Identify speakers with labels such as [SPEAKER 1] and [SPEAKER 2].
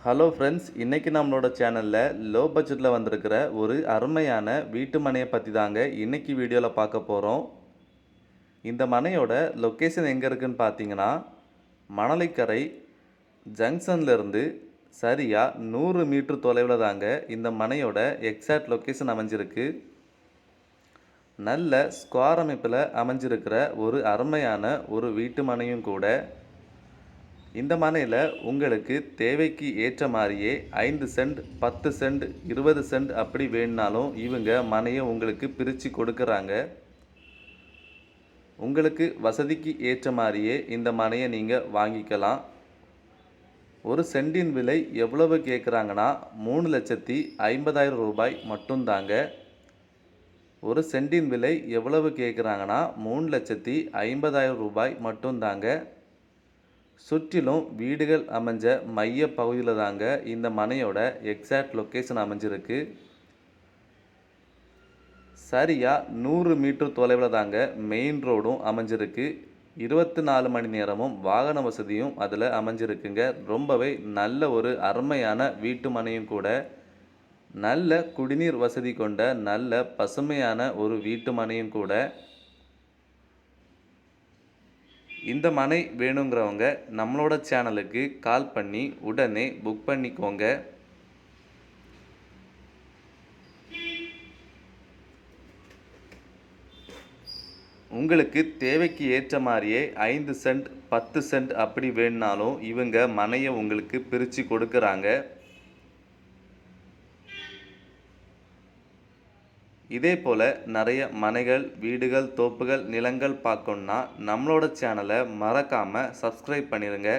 [SPEAKER 1] Hello friends, இன்றைக்கி நம்மளோட சேனலில் லோ பட்ஜெட்டில் வந்திருக்கிற ஒரு அருமையான வீட்டு மனையை பற்றி தாங்க இன்றைக்கி வீடியோவில் பார்க்க போகிறோம். இந்த மனையோட லொக்கேஷன் எங்கே இருக்குதுன்னு பார்த்தீங்கன்னா, மணலிக்கரை ஜங்ஷன்லேருந்து சரியாக 100 மீட்டர் தொலைவில் தாங்க இந்த மனையோட எக்ஸாக்ட் லொக்கேஷன் அமைஞ்சிருக்கு. நல்ல ஸ்கொயர் அமைப்பில் அமைஞ்சிருக்கிற ஒரு அருமையான ஒரு வீட்டு மனையும் கூட. இந்த மனையில் உங்களுக்கு தேவைக்கு ஏற்ற மாதிரியே 5 சென்ட் 10 சென்ட் 20 சென்ட் அப்படி வேணுனாலும் இவங்க மனையை உங்களுக்கு பிரித்து கொடுக்குறாங்க. உங்களுக்கு வசதிக்கு ஏற்ற மாதிரியே இந்த மனையை நீங்கள் வாங்கிக்கலாம். ஒரு சென்டின் விலை எவ்வளவு கேட்குறாங்கன்னா 3,50,000 ரூபாய் மட்டும்தாங்க. ஒரு சென்டின் விலை எவ்வளவு கேட்குறாங்கன்னா 3,50,000 ரூபாய் மட்டும்தாங்க. சுற்றிலும் வீடுகள் அமைஞ்ச மைய பகுதியில் தாங்க இந்த மனையோட எக்ஸாக்ட் லொக்கேஷன் அமைஞ்சிருக்கு. சரியாக 100 மீட்டர் தொலைவில் தாங்க மெயின் ரோடும் அமைஞ்சிருக்கு. 24 மணி நேரமும் வாகன வசதியும் அதில் அமைஞ்சிருக்குங்க. ரொம்பவே நல்ல ஒரு அருமையான வீட்டு மனையும் கூட. நல்ல குடிநீர் வசதி கொண்ட நல்ல பசுமையான ஒரு வீட்டு மனையும் கூட. இந்த மனை வேணுங்கிறவங்க நம்மளோட சேனலுக்கு கால் பண்ணி உடனே புக் பண்ணிக்கோங்க. உங்களுக்கு தேவைக்கு ஏற்ற மாதிரியே 5 சென்ட் 10 சென்ட் அப்படி வேணுனாலும் இவங்க மனையை உங்களுக்கு பிரித்து கொடுக்குறாங்க. இதே போல் நிறைய மனைகள், வீடுகள், தோப்புகள், நிலங்கள் பார்க்கணுன்னா நம்மளோட சேனலை மறக்காமல் சப்ஸ்கிரைப் பண்ணிடுங்க.